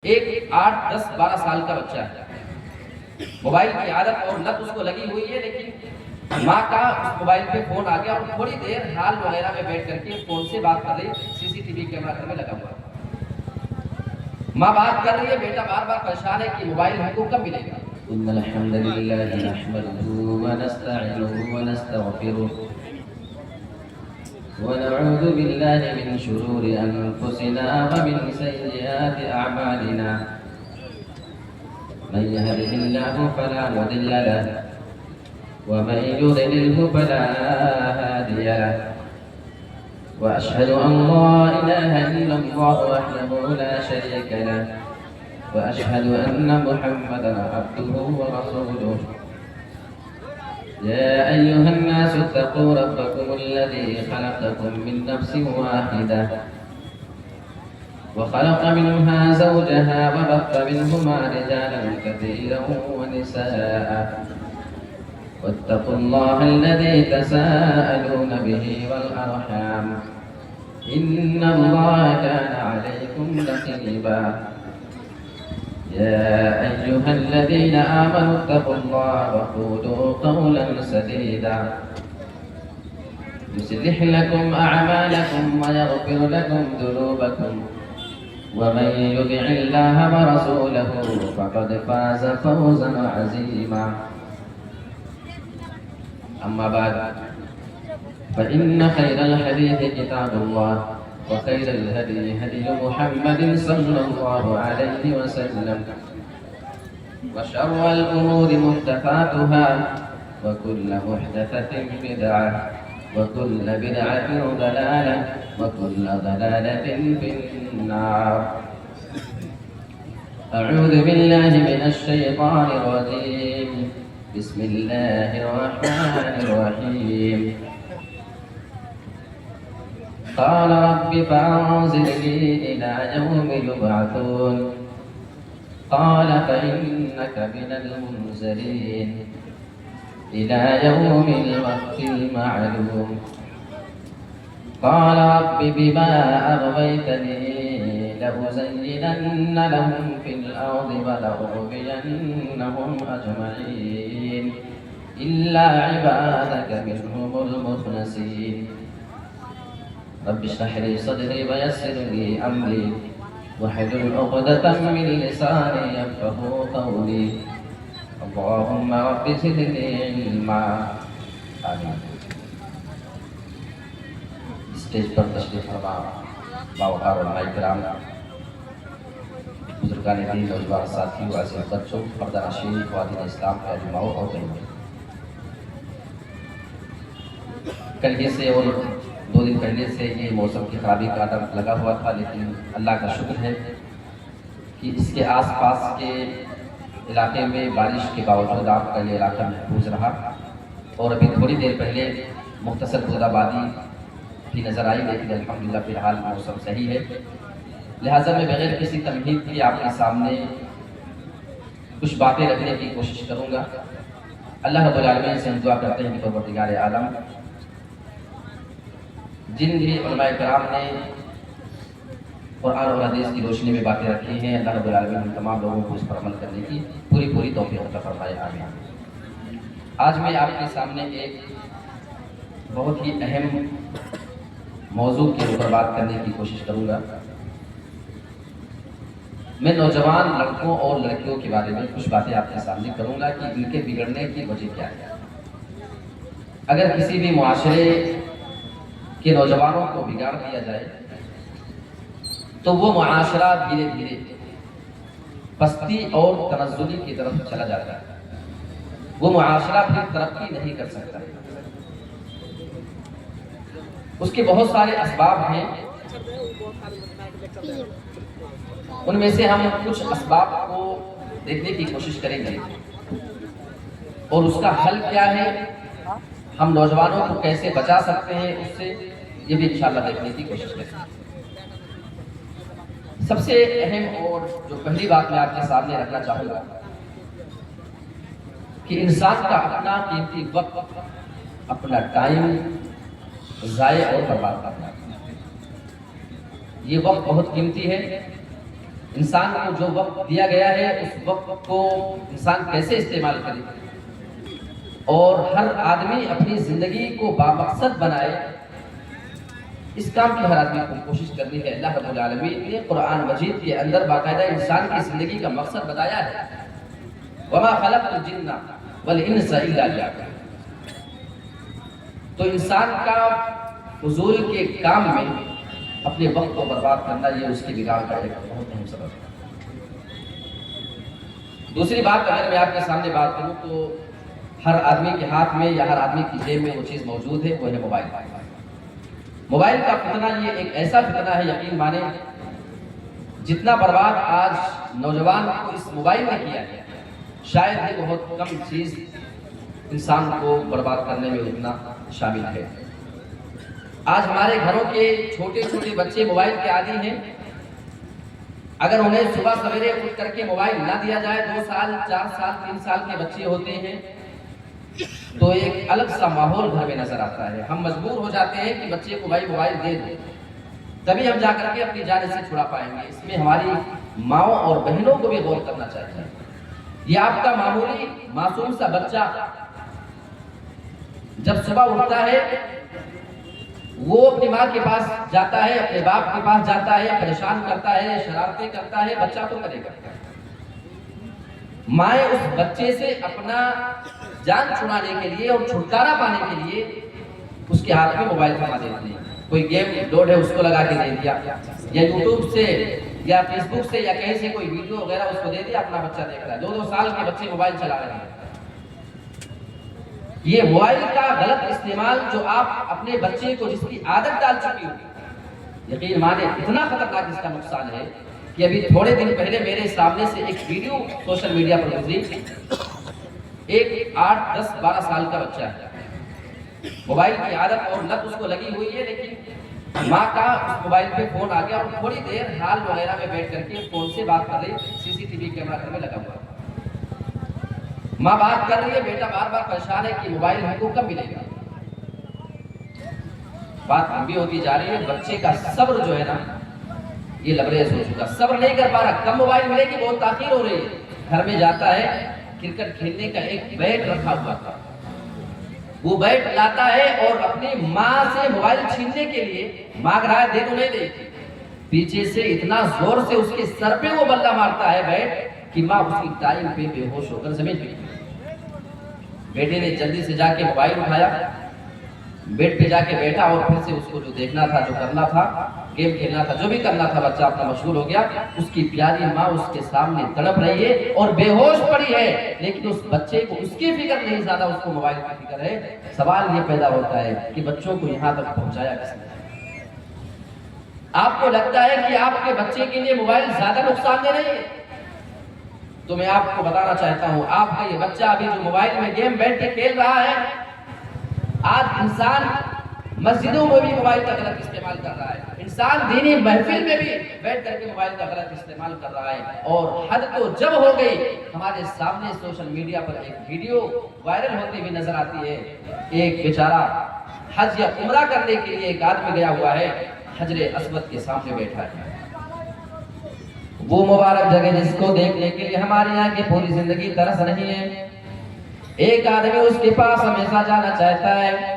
ایک 8 10 12 سال کا بچہ ہے، موبائل کی عادت اور لت اس کو لگی ہوئی ہے، لیکن ماں کا اس موبائل پہ فون آ گیا اور تھوڑی دیر ہال وغیرہ میں بیٹھ کر کے فون سے بات کر رہی ہے، CCTV کیمرہ گھر میں لگا ہوا ہے، ماں بات کر رہی ہے، بیٹا بار بار پریشان ہے کہ موبائل ہم کو کب ملے گا۔ ان الحمد للہ نحمده ونستعینه ونستغفره ونعوذ بالله من شرور أنفسنا ومن سيئات أعمالنا من يهده الله فلا مضل له ومن يضلله فلا هادي له وأشهد أن لا إله إلا الله وحده لا شريك له وأشهد أن محمدا عبده ورسوله يا أيها الناس اتقوا ربكم الذي خلقكم من نفس واحدة وخلق منها زوجها وبث منهما رجالا كثيرا ونساء واتقوا الله الذي تساءلون به والأرحام إن الله كان عليكم رقيبا يا أيها الذين آمنوا اتقوا الله وقولوا قولا سديدا يصلح لكم أعمالكم ويغفر لكم ذنوبكم ومن يطع الله ورسوله فقد فاز فوزا عظيما أما بعد فإن خير الحديث كتاب الله وخير الهدي هدي محمد صلى الله عليه وسلم وشر الأمور محدثاتها وكل محدثة بدعة وكل بدعة ضلالة وكل ضلالة في النار أعوذ بالله من الشيطان الرجيم بسم الله الرحمن الرحيم قال رب فأنظرني إلى يوم يبعثون قال فإنك من المنزلين إلى يوم الوقت المعلوم قال رب بما أغويتني لأزينن لهم في الأرض ولأغوينهم أجمعين إلا عبادك منهم المخلصين رب اشرح لي صدري ويسر لي أمري واحلل عقدة من لساني يفقهوا قولي اللهم رب زدني علما آمين۔ اسٹیج پر تشریف فرما باوقار علماء کرام، بزرگان دین، نوجوان ساتھیوں، عزیز بچوں، پردہ نشین، خواتین اسلام کے علماؤ اور بہنوں، کل ہی سے اور 2 دن پہلے سے یہ موسم کی خرابی کا ڈر لگا ہوا تھا، لیکن اللہ کا شکر ہے کہ اس کے آس پاس کے علاقے میں بارش کے باوجود آپ کا یہ علاقہ محفوظ رہا، اور ابھی تھوڑی دیر پہلے مختصر بودا بادی بھی نظر آئی، لیکن الحمدللہ فی الحال موسم صحیح ہے، لہٰذا میں بغیر کسی تمہید کے آپ کے سامنے کچھ باتیں رکھنے کی کوشش کروں گا۔ اللہ رب العالمین سے ہم دعا کرتے ہیں کہ پروردگار عالم جن بھی علماء کرام نے قرآن اور حدیث کی روشنی میں باتیں رکھی ہیں، اللہ رب العالمین ہم تمام لوگوں کو اس پر عمل کرنے کی پوری توفیق عطا فرمائے، آمین۔ آج میں آپ کے سامنے ایک بہت ہی اہم موضوع کے اوپر بات کرنے کی کوشش کروں گا۔ میں نوجوان لڑکوں اور لڑکیوں کے بارے میں کچھ باتیں آپ کے سامنے کروں گا کہ ان کے بگڑنے کی وجہ کیا ہے۔ اگر کسی بھی معاشرے کہ نوجوانوں کو بگاڑ دیا جائے تو وہ معاشرہ دھیرے دھیرے پستی اور تنزلی کی طرف چلا جاتا ہے، وہ معاشرہ پھر ترقی نہیں کر سکتا۔ اس کے بہت سارے اسباب ہیں، ان میں سے ہم کچھ اسباب کو دیکھنے کی کوشش کریں گے اور اس کا حل کیا ہے، ہم نوجوانوں کو کیسے بچا سکتے ہیں اس سے، یہ بھی انشاءاللہ دیکھنے کی کوشش کریں گے۔ سب سے اہم اور جو پہلی بات میں آپ کے سامنے رکھنا چاہوں گا کہ انسان کا اپنا قیمتی وقت، اپنا ٹائم ضائع اور برباد کرنا، یہ وقت بہت قیمتی ہے، انسان کو جو وقت دیا گیا ہے اس وقت کو انسان کیسے استعمال کرے اور ہر آدمی اپنی زندگی کو بامقصد بنائے، اس کام کی ہر آدمی کو کوشش کرنی ہے۔ اللہ رب العالمین نے قرآن مجید کے اندر باقاعدہ انسان کی زندگی کا مقصد بتایا ہے، وَمَا خَلَقْتُ الْجِنَّ وَالْإِنسَ إِلَّا لِيَعْبُدُونِ۔ تو انسان کا فضول کے کام میں اپنے وقت کو برباد کرنا، یہ اس کی بگاڑ کا ایک بہت اہم سبب ہے۔ دوسری بات اگر میں آپ کے سامنے بات کروں تو ہر آدمی کے ہاتھ میں یا ہر آدمی کی جیب میں وہ چیز موجود ہے، وہ ہے موبائل۔ موبائل کا فتنہ یہ ایک ایسا فتنہ ہے، یقین مانیں جتنا برباد آج نوجوان کو اس موبائل نے کیا ہے، شاید ہی بہت کم چیز انسان کو برباد کرنے میں اتنا شامل ہے۔ آج ہمارے گھروں کے چھوٹے چھوٹے بچے موبائل کے عادی ہیں۔ اگر انہیں صبح سویرے اٹھ کر کے موبائل نہ دیا جائے، 2 سال 4 سال 3 سال کے بچے ہوتے ہیں، تو ایک الگ سا ماحول گھر میں نظر آتا ہے۔ ہم مجبور ہو جاتے ہیں کہ بچے کو بھائی موبائل دے دیں، تبھی ہم جا کر کے اپنی جان سے چھڑا پائیں گے۔ اس میں ہماری ماؤں اور بہنوں کو بھی غور کرنا چاہیے۔ یہ آپ کا معمولی معصوم سا بچہ جب صبح اٹھتا ہے، وہ اپنی ماں کے پاس جاتا ہے، اپنے باپ کے پاس جاتا ہے، پریشان کرتا ہے، شرارتیں کرتا ہے، بچہ تو کرے گا۔ مائیں اس بچے سے اپنا جان چھڑانے کے لیے اور چھٹکارا پانے کے لیے اس کے ہاتھ میں موبائل تھما دیتی ہیں۔ کوئی گیم لوڈ ہے اس کو لگا کے دے دیا، یا یوٹیوب سے یا فیس بک سے یا کہیں سے کوئی ویڈیو وغیرہ اس کو دے دیا، اپنا بچہ دیکھ رہا ہے۔ 2 سال کے بچے موبائل چلا رہے ہیں۔ یہ موبائل کا غلط استعمال جو آپ اپنے بچے کو جس کی عادت ڈال چکی ہوگی، یقین مانے اتنا خطرناک اس کا نقصان ہے کہ ابھی تھوڑے دن پہلے میرے سامنے سے ایک ویڈیو سوشل میڈیا پر گزری۔ ایک 8 10 12 سال کا بچہ ہے، موبائل کی عادت اور لت اس کو لگی ہوئی ہے، لیکن ماں کا اس موبائل پہ فون آ گیا اور تھوڑی دیر ہال وغیرہ میں بیٹھ کر کے فون سے بات کر رہی، CCTV کیمرہ گھر میں لگا ہوا ہے۔ ماں بات کر رہی ہے، بیٹا بار بار پریشان ہے کہ موبائل ہم کو کب ملے گا۔ بات لمبی ہوتی جا رہی ہے، بچے کا صبر جو ہے نا یہ لبریز ہو چکا، صبر نہیں کر پا رہا، کب موبائل ملے گی، بہت تاخیر ہو رہی ہے۔ گھر میں جاتا ہے، کرکٹ کھیلنے کا ایک بیٹ رکھا ہوا تھا، وہ بیٹ لاتا ہے اور اپنی ماں سے موبائل چھیننے کے لیے مانگ رہا ہے، دے تو نہیں دے، پیچھے سے اتنا زور سے اس کے سر پہ وہ بلہ مارتا ہے بیٹ کہ ماں اس کی ٹائم پہ بے ہوش ہو کر زمین پہ۔ بیٹے نے جلدی سے جا کے موبائل اٹھایا، بیڈ پہ جا کے بیٹھا اور پھر سے اس کو جو دیکھنا تھا، جو کرنا تھا، گیم کھیلنا تھا، جو بھی کرنا تھا، بچہ اپنا مشغول ہو گیا۔ اس کی پیاری ماں اس کے سامنے تڑپ رہی ہے اور بے ہوش پڑی ہے، لیکن اس بچے کو اس کی فکر نہیں، زیادہ اس کو موبائل کی فکر ہے۔ سوال یہ پیدا ہوتا ہے کہ بچوں کو یہاں تک پہنچایا کس نے؟ آپ کو لگتا ہے کہ آپ کے بچے کے لیے موبائل زیادہ نقصان دہ نہیں ہے؟ تو میں آپ کو بتانا چاہتا ہوں، آپ کا یہ بچہ ابھی جو موبائل میں گیم بیٹھ کے کھیل رہا ہے، آج انسان مسجدوں میں بھی موبائل کا غلط استعمال کر رہا ہے، انسان دینی محفل میں بھی بیٹھ کر کے موبائل کا غلط استعمال کر رہا ہے۔ اور حد تو جب ہو گئی، ہمارے سامنے سوشل میڈیا پر ایک ویڈیو وائرل ہوتی ہوئی نظر آتی ہے۔ ایک بیچارہ حج یا عمرہ کرنے کے لیے ایک آدمی گیا ہوا ہے، حجر اسود کے سامنے بیٹھا ہے، وہ مبارک جگہ جس کو دیکھنے کے لیے ہمارے یہاں کی پوری زندگی ترس رہی ہے۔ ایک آدمی اس کے پاس ہمیشہ جانا چاہتا ہے،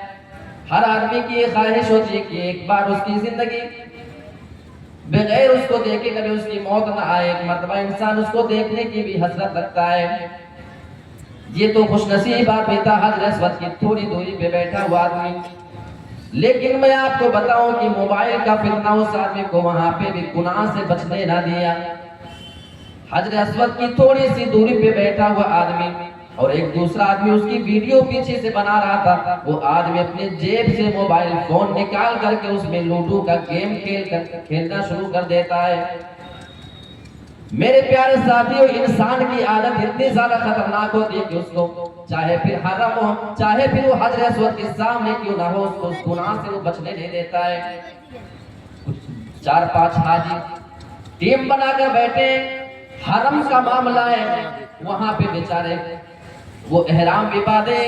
ہر آدمی کی یہ خواہش ہوتی ہے کہ ایک بار اس کی زندگی بغیر اس کو دیکھے کبھی اس کی موت نہ آئے۔ ایک مرتبہ انسان اس کو دیکھنے کی بھی حسرت رکھتا ہے۔ یہ تو خوش نصیب آدمی تھا، حجر اسود کی تھوڑی دوری پہ بیٹھا ہوا آدمی، لیکن میں آپ کو بتاؤں کہ موبائل کا فتنہ اس آدمی کو وہاں پہ بھی گناہ سے بچنے نہ دیا۔ حجر اسود کی تھوڑی سی دوری پہ بیٹھا ہوا آدمی اور ایک دوسرا آدمی اس کی ویڈیو پیچھے سے بنا رہا تھا، وہ آدمی اپنے جیب سے موبائل فون نکال کر کے اس میں لوڈو کا گیم کھیلنا شروع کر دیتا ہے۔ میرے پیارے ساتھیوں، انسان کی عادت اتنی زیادہ خطرناک ہوتی ہے کہ اس کو چاہے پھر حرم ہو، چاہے پھر وہ حجر اسود کے سامنے کیوں نہ ہو، اس کو اس گناہ سے وہ بچنے نہیں دیتا ہے۔ 4-5 حاجی ٹیم بنا کر بیٹھے، حرم کا معاملہ ہے، وہاں پہ بیچارے وہ احرام بھی باندھے،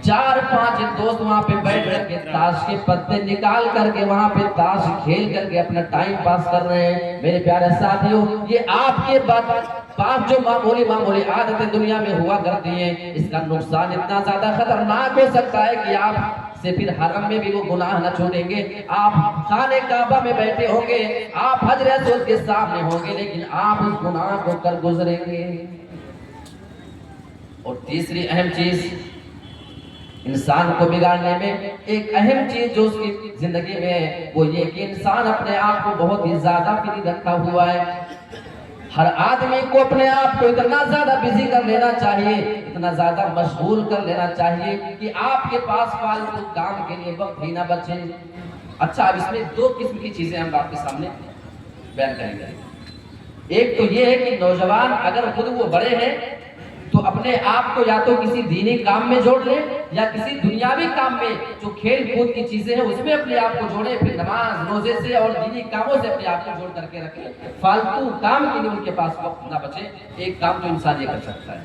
4-5 دوست وہاں پہ بیٹھ کر کے تاش کے پتے نکال کر کے وہاں پہ تاش کھیل کر کے اپنا ٹائم پاس کر رہے ہیں۔ میرے پیارے ساتھیوں، یہ آپ کے پاس جو معمولی عادتیں دنیا میں ہوا کرتی ہیں، اس کا نقصان اتنا زیادہ خطرناک ہو سکتا ہے کہ آپ سے پھر حرم میں بھی وہ گناہ نہ چھوڑیں گے، آپ خانہ کعبہ میں بیٹھے ہوں گے، آپ حجر اسود کے سامنے ہوں گے، لیکن آپ اس گناہ کو کر گزریں گے۔ اور تیسری اہم چیز انسان کو بگاڑنے میں ایک اہم چیز جو اس کی زندگی میں ہے، وہ یہ کہ انسان اپنے آپ کو بہت ہی زیادہ فری رکھا ہوا ہے۔ ہر آدمی کو اپنے آپ کو اتنا زیادہ بزی کر لینا چاہیے، اتنا زیادہ مشغول کر لینا چاہیے کہ آپ کے پاس فالتو کام کے لیے وقت ہی نہ بچے۔ اچھا، اب اس میں 2 قسم کی چیزیں ہم آپ کے سامنے بیان کریں گے۔ ایک تو یہ ہے کہ نوجوان اگر خود وہ بڑے ہیں تو اپنے آپ کو یا تو کسی دینی کام میں جوڑ لیں یا کسی دنیاوی کام میں، جو کھیل کود کی چیزیں ہیں اس میں اپنے آپ کو جوڑیں، پھر نماز روزے سے اور دینی کاموں سے اپنے آپ کو جوڑ کر کے رکھیں۔ فالتو کام کے لیے ان کے پاس وقت نہ بچے۔ ایک کام تو انسان یہ کر سکتا ہے،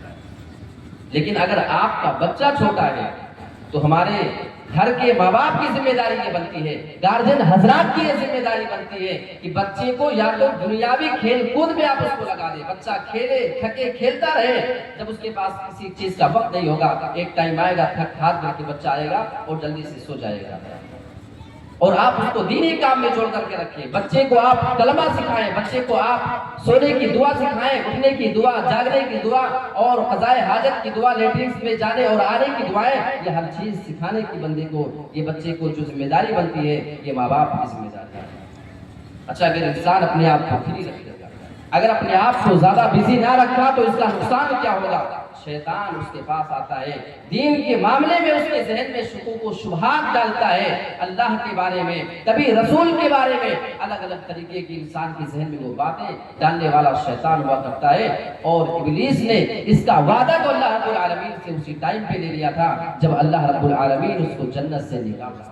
لیکن اگر آپ کا بچہ چھوٹا ہے تو ہمارے گھر کے ماں باپ کی ذمہ داری یہ بنتی ہے، گارجن حضرات کی یہ ذمہ داری بنتی ہے کہ بچے کو یا تو دنیاوی کھیل کود میں آپ اس کو لگا دیں، بچہ کھیلے تھکے کھیلتا رہے، جب اس کے پاس کسی چیز کا وقت نہیں ہوگا، ایک ٹائم آئے گا تھک ہار کر کے بچہ آئے گا اور جلدی سے سو جائے گا۔ اور آپ اس کو دینی کام میں جوڑ کر کے رکھیں، بچے کو آپ کلمہ سکھائیں، بچے کو آپ سونے کی دعا سکھائیں، اٹھنے کی دعا، جاگنے کی دعا اور قضائے حاجت کی دعا، لیٹرنس میں جانے اور آنے کی دعائیں، یہ ہر چیز سکھانے کی بندے کو، یہ بچے کو جو ذمہ داری بنتی ہے، یہ ماں باپ کی ذمہ داری ہے۔ اچھا، اگر انسان اپنے آپ کو فری رکھے گا، اگر اپنے آپ کو زیادہ بزی نہ رکھا تو اس کا نقصان کیا ہوگا؟ شیطان اس کے پاس آتا ہے، دین کے معاملے میں اس کے ذہن میں شکوک و شبہات ڈالتا ہے، اللہ کے بارے میں، کبھی رسول کے بارے میں، الگ الگ طریقے کی انسان کے ذہن میں وہ باتیں ڈالنے والا شیطان ہوا کرتا ہے۔ اور ابلیس نے اس کا وعدہ تو اللہ رب العالمین سے اسی ٹائم پہ لے لیا تھا جب اللہ رب العالمین اس کو جنت سے نکالا۔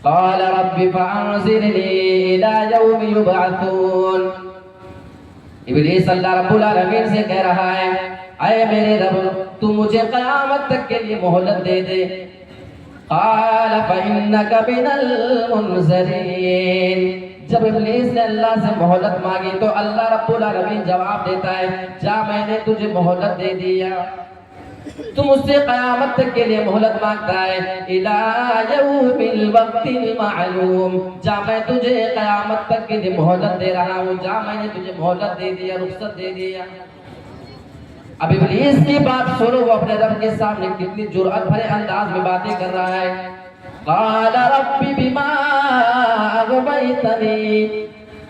قال رب فانظرنی الی یوم یبعثون۔ ابلیس اللہ رب العالمین سے کہہ رہا ہے، اے میرے رب تو مجھے قیامت تک کے لیے مہلت دے دے۔ قال فإنك من المنظرین۔ جب ابلیس نے اللہ سے مہلت مانگی تو اللہ رب العالمین جواب دیتا ہے، جا میں نے تجھے مہلت دے دیا، تم اس سے قیامت تک کے لیے مہلت مانگتا ہے، الی یوم الوقت المعلوم، جا میں تجھے قیامت تک کے لیے مہلت دے رہا ہوں، جا میں نے تجھے مہلت دے دیا، رخصت دے دیا۔ اب ابلیس کی بات سنو، وہ اپنے رب کے سامنے کتنی جرأت بھرے انداز میں باتیں کر رہا ہے۔ قال رب بما اغویتنی۔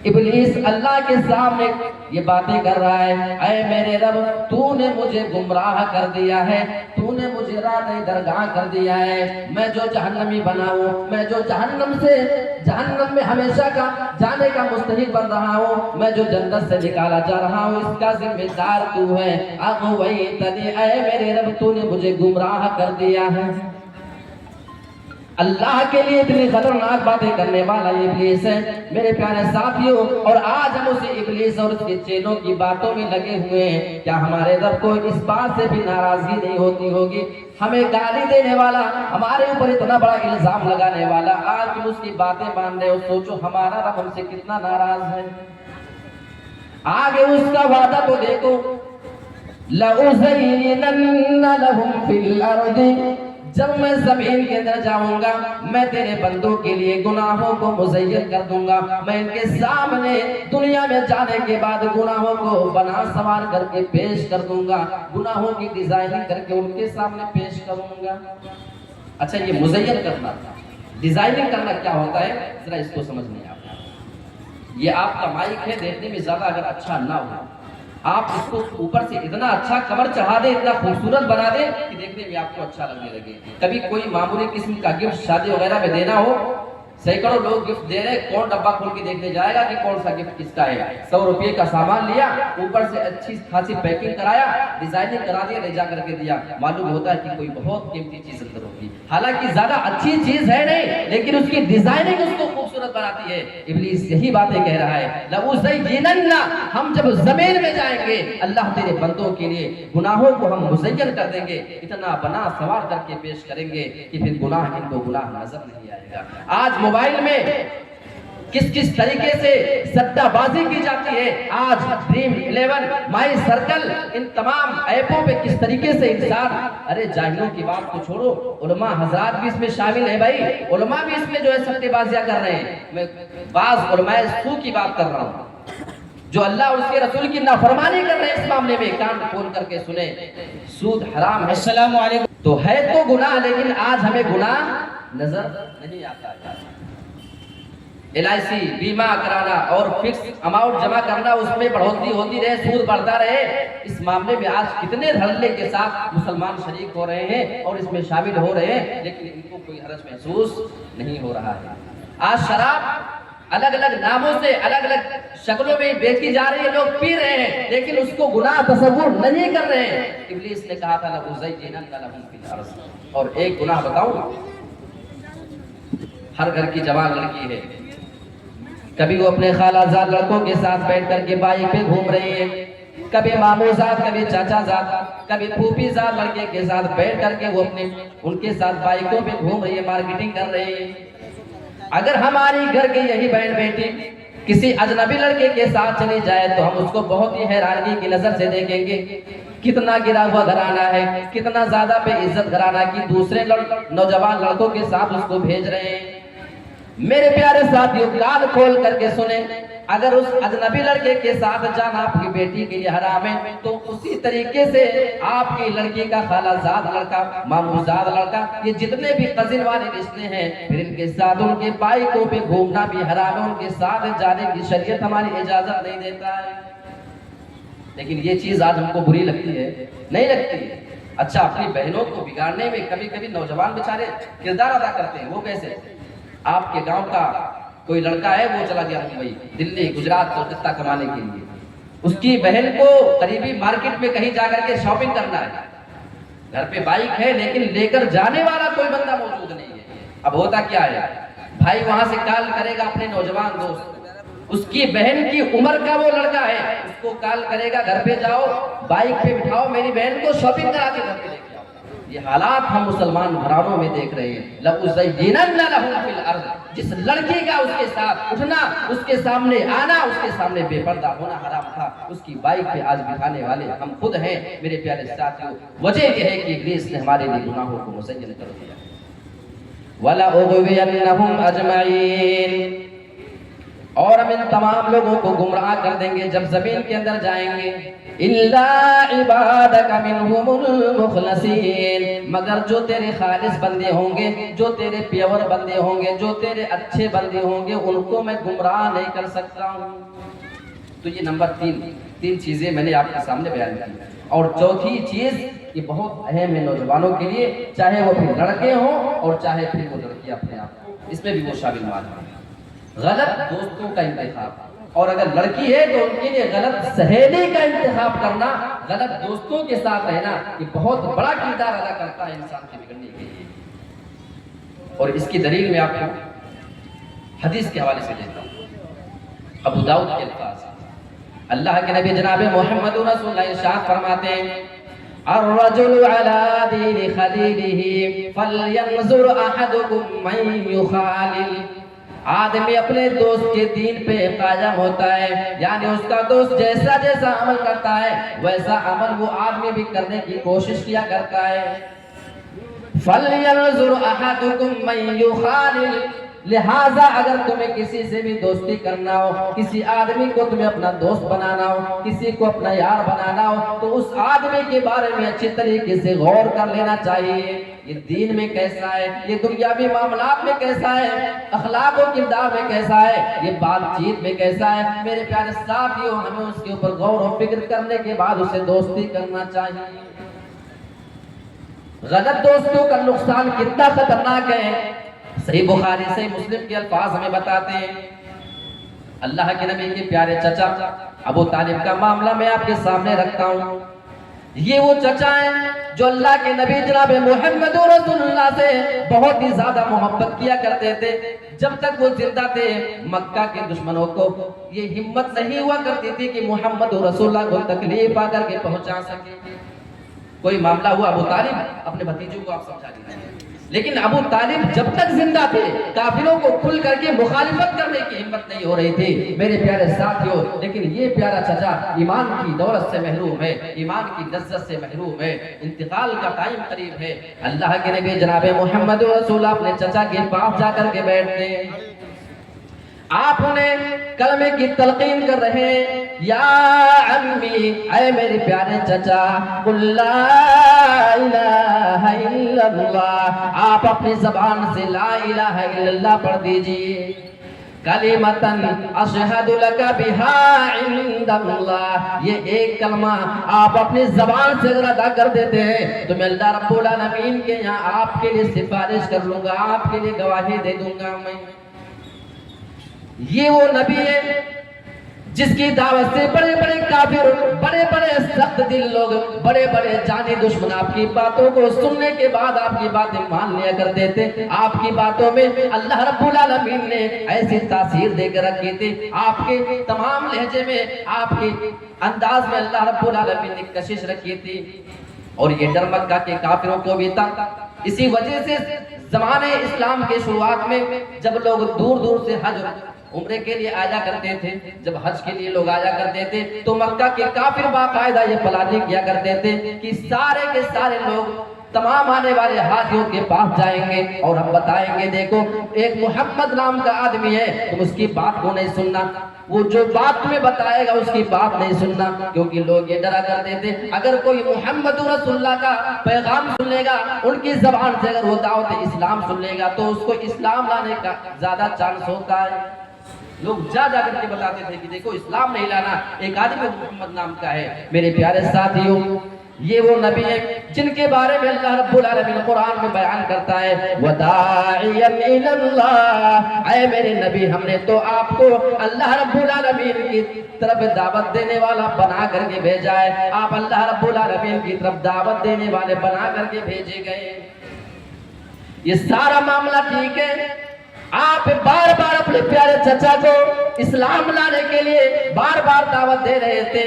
ابلیس اللہ کے سامنے یہ باتیں کر رہا ہے، اے میرے رب تو نے مجھے گمراہ کر دیا ہے، تو نے مجھے راہ درگاہ کر دیا ہے، میں جو جہنمی بنا ہوں، میں جو جہنم میں ہمیشہ کا جانے کا مستحق بن رہا ہوں، میں جو جنت سے نکالا جا رہا ہوں، اس کا ذمہ دار تو ہے۔ اغویتنی، اے میرے رب تو نے مجھے گمراہ کر دیا ہے۔ اللہ کے لیے اتنی خطرناک باتیں کرنے والا یہ ابلیس ہے میرے پیارے ساتھیوں، اور آج ہم اسی ابلیس اور اس کے چیلوں کی باتوں میں لگے ہوئے ہیں۔ کیا ہمارے رب کو اس بات سے بھی ناراضگی نہیں ہوتی ہوگی؟ ہمیں گالی دینے والا، ہمارے اوپر اتنا بڑا الزام لگانے والا، آج تم اس کی باتیں مان رہے ہو، سوچو ہمارا رب ہم سے کتنا ناراض ہے۔ آگے اس کا وعدہ تو دیکھو، لَأُزَيِّنَنَّ لَهُمْ فِي الْأَرْضِ، جب میں زمین کے اندر جاؤں گا میں تیرے بندوں کے لیے گناہوں کو مزین کر دوں گا، میں ان کے سامنے دنیا میں جانے کے بعد گناہوں کو بنا سوار کر کے پیش کر دوں گا، گناہوں کی ڈیزائننگ کر کے ان کے سامنے پیش کروں گا۔ اچھا، یہ مزین کرنا، ڈیزائننگ کرنا کیا ہوتا ہے، ذرا اس کو سمجھنے آپ۔ یہ آپ کا مائک ہے، دیکھنے میں زیادہ اگر اچھا نہ ہو، آپ اس کو اوپر سے اتنا اچھا کور چڑھا دیں، اتنا خوبصورت بنا دیں کہ دیکھنے میں آپ کو اچھا لگنے لگے۔ کبھی کوئی معمولی قسم کا گفٹ شادی وغیرہ میں دینا ہو، سینکڑوں لوگ گفٹ دے رہے، کون ڈبہ کھول کے دیکھنے جائے گا کہ کون سا گفٹ کس کا ہے؟ 100 روپے کا سامان لیا، اوپر سے اچھی خاصی پیکنگ کرایا، ڈیزائننگ کرا دیا، لے جا کر کے دیا، معلوم ہوتا ہے کہ کوئی بہت قیمتی چیز اندر ہوگی، حالانکہ زیادہ اچھی چیز ہے نہیں، لیکن اس کی ڈیزائننگ اس کو خوبصورت خوبصورت بناتی ہے. ابلیس یہی باتیں کہہ رہا ہے. لَأُزَيِّنَنَّ، ہم جب زمین میں جائیں گے اللہ تیرے بندوں کے لیے گناہوں کو ہم مزین کر دیں گے، اتنا بنا سوار کر کے پیش کریں گے کہ پھر گناہ ان کو گناہ نظر نہیں آئے گا. آج موبائل میں کس طریقے سے سٹہ بازی کی جاتی ہے، آج ڈریم 11 مائی سرکل، ان تمام ایپوں پہ کس طریقے سے انسان، ارے جاہلوں کی بات کو چھوڑو، علماء حضرات بھی اس میں شامل ہیں بھائی، علماء بھی اس میں جو ہے سٹہ بازیاں کر رہے ہیں. میں بعض علماء سو کی بات کر رہا ہوں جو اللہ اور اس کے رسول کی نافرمانی کر رہے ہیں. اس معاملے میں کان کھول کر کے سنیں، سود حرام ہے. السلام علیکم. تو ہے تو گناہ، لیکن آج ہمیں گناہ نظر نہیں آتا ہے. LIC بیمہ کرانا اور فکس اماؤنٹ جمع کرنا، اس میں بڑھوتری ہوتی رہے، سود بڑھتا رہے. اس معاملے میں آج کتنے دھڑلے کے ساتھ مسلمان شریک ہو رہے ہیں اور اس میں شامل ہو رہے ہیں، لیکن ان کو کوئی حرج محسوس نہیں ہو رہا ہے. آج شراب الگ الگ ناموں سے الگ الگ شکلوں میں بیچی جا رہی ہے، لوگ پی رہے ہیں لیکن اس کو گناہ تصور نہیں کر رہے ہیں. ابلیس نے کہا تھا لَأُزَيِّنَنَّ لَهُمْ فِي الْأَرْضِ. اور ایک گناہ بتاؤں، ہر گھر کی جوان لڑکی ہے، کبھی وہ اپنے خالہ زاد لڑکوں کے ساتھ بیٹھ کر کے بائک پہ گھوم رہی ہے، کبھی ماموں زاد، کبھی چاچا زاد، کبھی پھوپھی زاد لڑکے کے ساتھ بیٹھ کر کے وہ اپنے ان کے ساتھ بائکوں پہ گھوم رہی ہے، مارکیٹنگ کر رہی ہے. اگر ہماری گھر کی یہی بہن بیٹی کسی اجنبی لڑکے کے ساتھ چلی جائے تو ہم اس کو بہت ہی حیرانی کی نظر سے دیکھیں گے. کتنا گرا ہوا گھرانہ ہے، کتنا زیادہ بے عزت گھرانہ کی دوسرے نوجوان لڑکوں کے ساتھ اس کو بھیج رہے ہیں. میرے پیارے ساتھیوں، کان کھول کر کے سنیں، اگر اس اجنبی لڑکے کے ساتھ جانا آپ کی بیٹی کے لیے حرام ہے تو اسی طریقے سے آپ کی لڑکی کا خالہ زاد لڑکا، ماموں زاد لڑکا، یہ جتنے بھی قزن والے رشتے ہیں، پھر ان کے ساتھ ان کے بائکوں پہ گھومنا بھی حرام ہے. ان کے ساتھ جانے کی شریعت ہماری اجازت نہیں دیتا ہے. لیکن یہ چیز آج ہم کو بری لگتی ہے، نہیں لگتی. اچھا، اپنی بہنوں کو بگاڑنے میں کبھی کبھی نوجوان بیچارے کردار ادا کرتے ہیں. وہ کیسے؟ آپ کے گاؤں کا کوئی لڑکا ہے، وہ چلا گیا ممبئی، دلی، گجرات کلکتہ کمانے کے لیے. اس کی بہن کو قریبی مارکیٹ میں کہیں جا کر کے شاپنگ کرنا ہے، گھر پہ بائک ہے لیکن لے کر جانے والا کوئی بندہ موجود نہیں ہے. اب ہوتا کیا ہے، بھائی وہاں سے کال کرے گا اپنے نوجوان دوست، اس کی بہن کی عمر کا وہ لڑکا ہے، اس کو کال کرے گا گھر پہ جاؤ، بائک پہ بٹھاؤ، میری بہن کو شاپنگ کرا کے گھر پہ لے کے آؤ. یہ حالات ہم مسلمان گھرانوں میں دیکھ رہے ہیں. لَأُزَيِّنَنَّ لَهُمْ فِي الْأَرْضِ. جس لڑکی کا اس کے ساتھ اٹھنا، اس کے سامنے آنا، اس کے سامنے بے پردہ ہونا حرام تھا، اس کی بائک پہ آج بٹھانے والے ہم خود ہیں. میرے پیارے ساتھیوں، وجہ یہ ہے کہ ابلیس نے ہمارے لیے گناہوں کو مزین کر دیا. وَلَأُغْوِيَنَّهُمْ أَجْمَعِينَ. اور ہم ان تمام لوگوں کو گمراہ کر دیں گے جب زمین کے اندر جائیں گے. إِلَّا عِبَادَكَ مِنْهُمُ الْمُخْلَصِينَ. مگر جو تیرے خالص بندے ہوں گے، جو تیرے پیور بندے ہوں گے، جو تیرے اچھے بندے ہوں گے، ان کو میں گمراہ نہیں کر سکتا ہوں. تو یہ نمبر تین چیزیں میں نے آپ کے سامنے بیان کی. اور چوتھی چیز یہ بہت اہم ہے نوجوانوں کے لیے، چاہے وہ پھر لڑکے ہوں اور چاہے پھر وہ لڑکی اپنے آپ، اس میں بھی وہ شامل ہیں. غلط دوستوں کا انتخاب. اور اگر لڑکی ہے تو ان کے لیے غلط سہیلی کا انتخاب کرنا، غلط دوستوں کے ساتھ رہنا، یہ بہت بڑا کردار ادا کرتا ہے انسان کے بگڑنے کے لیے. اور اس کی دلیل میں آپ کو حدیث کے حوالے سے دیتا ہوں. ابو داؤد کے الفاظ، اللہ کے نبی جناب محمد رسول اللہ ارشاد فرماتے ہیں، الرجل على دين خليله فلينظر احدكم من يخالل. آدمی اپنے دوست کے دین پہ قائم ہوتا ہے، یعنی اس کا دوست جیسا جیسا عمل کرتا ہے ویسا عمل وہ آدمی بھی کرنے کی کوشش کیا کرتا ہے. فَلْيَنْظُرْ أَحَدُكُمْ مَنْ يُخَالِلْ. لہٰذا اگر تمہیں کسی سے بھی دوستی کرنا ہو، کسی آدمی کو تمہیں اپنا دوست بنانا ہو، کسی کو اپنا یار بنانا ہو، تو اس آدمی کے بارے میں اچھی طریقے سے غور کر لینا چاہیے. یہ دین میں کیسا ہے، یہ دنیاوی معاملات میں کیسا ہے، اخلاق و کردار میں کیسا ہے، یہ بات چیت میں کیسا ہے. میرے پیارے ساتھیوں، ہمیں اس کے اوپر غور و فکر کرنے کے بعد اسے دوستی کرنا چاہیے. غلط دوستوں کا نقصان کتنا خطرناک ہے، صحیح بخاری صحیح مسلم کے الفاظ ہمیں بتاتے ہیں. اللہ کے نبی کے پیارے چچا ابو طالب کا معاملہ میں آپ کے سامنے رکھتا ہوں. یہ وہ چچا ہیں جو اللہ کے نبی جناب محمد رسول اللہ سے بہت ہی زیادہ محبت کیا کرتے تھے. جب تک وہ زندہ تھے مکہ کے دشمنوں کو یہ ہمت نہیں ہوا کرتی تھی کہ محمد رسول اللہ کو تکلیف آ کر کے پہنچا سکے. کوئی معاملہ ہوا ابو طالب اپنے بھتیجوں کو آپ سمجھا دیجیے. لیکن ابو طالب جب تک زندہ تھے کافروں کو کھل کر کے مخالفت کرنے کی ہمت نہیں ہو رہی تھی. میرے پیارے ساتھیوں، لیکن یہ پیارا چچا ایمان کی دولت سے محروم ہے، ایمان کی لذت سے محروم ہے، انتقال کا ٹائم قریب ہے. اللہ کے نبی جناب محمد رسول اللہ اپنے چچا کے پاس جا کر کے بیٹھتے ہیں. آپ انہیں کلمے کی تلقین کر رہے ہیں. یا عمی، اے میرے پیارے چچا، قل لا الہ الا اللہ، آپ اپنی زبان سے لا الہ الا اللہ پڑھ دیجئے. کلمتن اشہد لک بہا عند اللہ، یہ ایک کلمہ آپ اپنی زبان سے اگر ادا کر دیتے ہیں تو میں اللہ رب العالمین کے یہاں آپ کے لیے سفارش کر لوں گا، آپ کے لیے گواہی دے دوں گا میں. یہ وہ نبی ہے جس کی دعوت سے بڑے بڑے کافر، بڑے بڑے سخت دل لوگ، بڑے بڑے جانی دشمن آپ کی باتوں کو سننے کے بعد آپ کی باتیں مان لیا کرتے تھے. آپ کی باتوں میں اللہ رب العالمین نے ایسی تاثیر دے کر رکھی تھی. آپ کے تمام لہجے میں، آپ کے انداز میں اللہ رب العالمین نے کشش رکھی تھی. اور یہ ڈر مکہ کے کافروں کو بھی تھا. اسی وجہ سے زمانے اسلام کے شروعات میں جب لوگ دور دور سے حج عمرے کے لیے آیا کرتے تھے، جب حج کے لیے لوگ آیا کرتے تھے تو مکہ کے کافر باقاعدہ یہ پلاننگ کیا کرتے تھے کہ سارے کے سارے لوگ تمام آنے والے حاجیوں کے پاس جائیں گے اور ہم بتائیں گے دیکھو ایک محمد نام کا آدمی ہے، تم اس کی بات کو نہیں سننا، وہ جو بات تمہیں بتائے گا اس کی بات نہیں سننا. کیونکہ لوگ یہ ڈرا کرتے تھے اگر کوئی محمد رسول اللہ کا پیغام سن لے گا، ان کی زبان سے اگر وہ دعوت اسلام سن لے گا تو اس کو اسلام لانے کا زیادہ چانس ہوتا ہے. لوگ جا کر کے بتاتے تھے کہ دیکھو اسلام نہیں لانا، ایک آدمی محمد نام کا ہے. میرے پیارے ساتھیوں، یہ وہ نبی ہیں جن کے بارے میں اللہ رب العالمین قرآن میں بیان کرتا ہے وَدَاعِيًا إِلَى اللَّهِ، اے میرے نبی ہم نے تو آپ کو اللہ رب العالمین کی طرف دعوت دینے والا بنا کر کے بھیجا ہے. آپ اللہ رب العالمین کی طرف دعوت دینے والے بنا کر کے بھیجے گئے. یہ سارا معاملہ ٹھیک ہے. آپ بار بار اپنے پیارے چچا کو اسلام لانے کے لیے بار بار دعوت دے رہے تھے.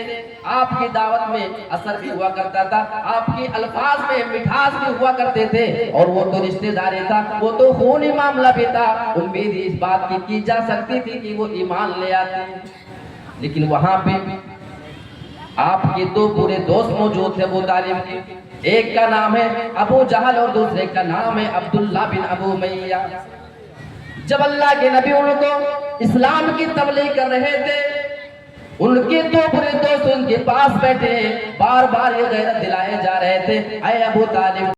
آپ کی دعوت میں اثر بھی ہوا کرتا تھا، آپ کی الفاظ میں مٹھاس بھی ہوا کرتے تھے، اور وہ تو رشتہ داری تھا، وہ تو خونی معاملہ بھی تھا. امید اس بات کی جا سکتی تھی کہ وہ ایمان لے آتے. لیکن وہاں پہ آپ کے دو پورے دوست موجود تھے ابو طالب کے. ایک کا نام ہے ابو جہل اور دوسرے کا نام ہے عبداللہ بن ابو امیہ. جب اللہ کے نبی ان کو اسلام کی تبلیغ کر رہے تھے، ان کے دو بڑے دوست ان کے پاس بیٹھے بار بار یہ غیرت دلائے جا رہے تھے، اے ابو طالب